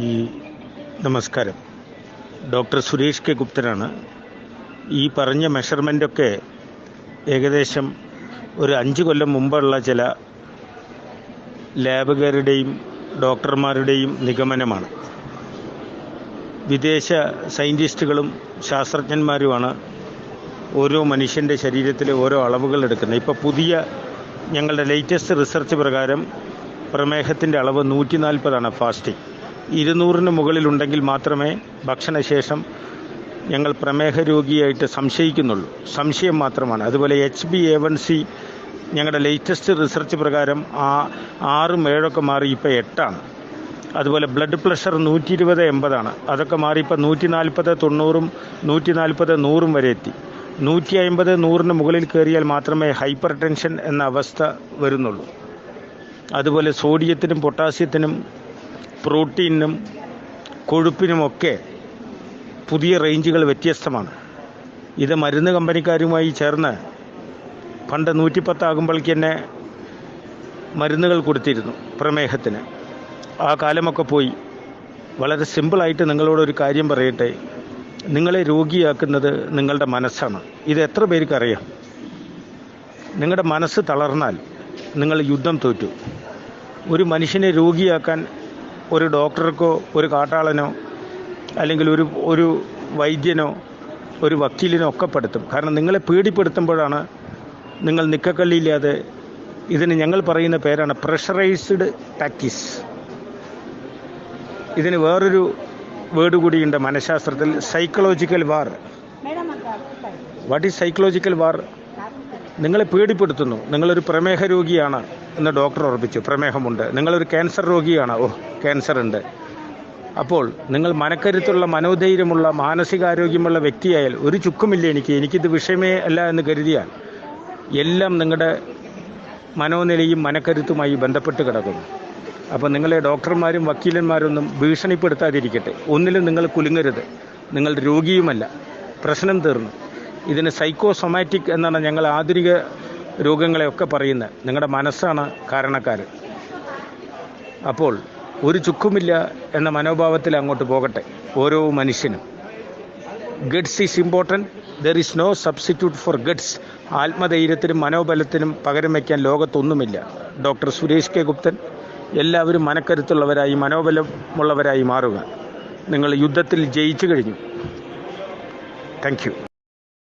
ഈ നമസ്കാരം. Doctor Suresh K ഗുപ്തനാണ്. ഈ പറഞ്ഞ മെഷർമെൻ്റൊക്കെ ഏകദേശം ഒരു 5 കൊല്ലം മുമ്പുള്ള ചില ലാബുകാരുടെയും ഡോക്ടർമാരുടെയും നിഗമനമാണ്. വിദേശ സയൻറ്റിസ്റ്റുകളും ശാസ്ത്രജ്ഞന്മാരുമാണ് ഓരോ മനുഷ്യൻ്റെ ശരീരത്തിലെ ഓരോ അളവുകൾ എടുക്കുന്നത്. ഇപ്പോൾ പുതിയ ഞങ്ങളുടെ ലേറ്റസ്റ്റ് റിസർച്ച് പ്രകാരം പ്രമേഹത്തിൻ്റെ അളവ് 140 ഫാസ്റ്റിംഗ്. 200 മുകളിലുണ്ടെങ്കിൽ മാത്രമേ ഭക്ഷണശേഷം ഞങ്ങൾ പ്രമേഹ രോഗിയായിട്ട് സംശയിക്കുന്നുള്ളൂ. സംശയം മാത്രമാണ്. അതുപോലെ HbA1c ഞങ്ങളുടെ ലേറ്റസ്റ്റ് റിസർച്ച് പ്രകാരം 6 7 മാറി ഇപ്പോൾ 8. അതുപോലെ ബ്ലഡ് പ്രഷർ 120/80. അതൊക്കെ മാറി ഇപ്പോൾ 140 90 140 100 വരെ എത്തി. 150 100 മുകളിൽ കയറിയാൽ മാത്രമേ ഹൈപ്പർ ടെൻഷൻ എന്ന അവസ്ഥ വരുന്നുള്ളൂ. അതുപോലെ സോഡിയത്തിനും പൊട്ടാസ്യത്തിനും പ്രോട്ടീനും കൊഴുപ്പിനുമൊക്കെ പുതിയ റേഞ്ചുകൾ വ്യത്യസ്തമാണ്. ഇത് മരുന്ന് കമ്പനിക്കാരുമായി ചേർന്ന് പണ്ട് 110 ആകുമ്പോഴേക്ക് തന്നെ മരുന്നുകൾ കൊടുത്തിരുന്നു പ്രമേഹത്തിന്. ആ കാലമൊക്കെ പോയി. വളരെ സിമ്പിളായിട്ട് നിങ്ങളോടൊരു കാര്യം പറയട്ടെ. നിങ്ങളെ രോഗിയാക്കുന്നത് നിങ്ങളുടെ മനസ്സാണ്. ഇത് എത്ര പേർക്കറിയാം? നിങ്ങളുടെ മനസ്സ് തളർന്നാൽ നിങ്ങൾ യുദ്ധം തോറ്റു. ഒരു മനുഷ്യനെ രോഗിയാക്കാൻ ഒരു ഡോക്ടർക്കോ ഒരു കാട്ടാളനോ അല്ലെങ്കിൽ ഒരു വൈദ്യനോ ഒരു വക്കീലിനോ ഒക്കെ പെടുത്തും. കാരണം നിങ്ങളെ പേടിപ്പെടുത്തുമ്പോഴാണ് നിങ്ങൾ നിക്കക്കള്ളിയില്ലാതെ, ഇതിന് ഞങ്ങൾ പറയുന്ന പേരാണ് പ്രഷറൈസ്ഡ് ടാക്ടിക്സ്. ഇതിന് വേറൊരു വേർഡ് കൂടിയുണ്ട് മനഃശാസ്ത്രത്തിൽ, psychological war. What is psychological war? നിങ്ങളെ പേടിപ്പെടുത്തുന്നു. നിങ്ങളൊരു പ്രമേഹ രോഗിയാണ് എന്ന് ഡോക്ടർ ഉറപ്പിച്ചു, പ്രമേഹമുണ്ട്. നിങ്ങളൊരു ക്യാൻസർ രോഗിയാണ്, ക്യാൻസർ ഉണ്ട്. അപ്പോൾ നിങ്ങൾ മനക്കരുത്തുള്ള, മനോധൈര്യമുള്ള, മാനസികാരോഗ്യമുള്ള വ്യക്തിയായാൽ ഒരു ചുക്കുമില്ല എനിക്കിത് വിഷയമേ അല്ല എന്ന് കരുതിയാൽ എല്ലാം നിങ്ങളുടെ മനോനിലയും മനക്കരുത്തുമായി ബന്ധപ്പെട്ട് കിടക്കുന്നു. അപ്പോൾ നിങ്ങളെ ഡോക്ടർമാരും വക്കീലന്മാരൊന്നും ഭീഷണിപ്പെടുത്താതിരിക്കട്ടെ. ഒന്നിലും നിങ്ങൾ കുലുങ്ങരുത്. നിങ്ങൾ രോഗിയുമല്ല. പ്രശ്നം തീർന്നു. ഇതിന് സൈക്കോസൊമാറ്റിക് എന്നാണ് ഞങ്ങൾ ആധുനിക രോഗങ്ങളെയൊക്കെ പറയുന്നത്. നിങ്ങളുടെ മനസ്സാണ് കാരണക്കാരൻ. അപ്പോൾ ഒരു ചുക്കുമില്ല എന്ന മനോഭാവത്തിൽ അങ്ങോട്ട് പോകട്ടെ ഓരോ മനുഷ്യനും. Guts is important. There is no substitute for guts. ആത്മധൈര്യത്തിനും മനോബലത്തിനും പകരം വയ്ക്കാൻ ലോകത്തൊന്നുമില്ല. Doctor Suresh K Guptan. എല്ലാവരും മനക്കരുത്തുള്ളവരായി, മനോബലമുള്ളവരായി മാറുക. നിങ്ങൾ യുദ്ധത്തിൽ ജയിച്ചു കഴിഞ്ഞു. Thank U.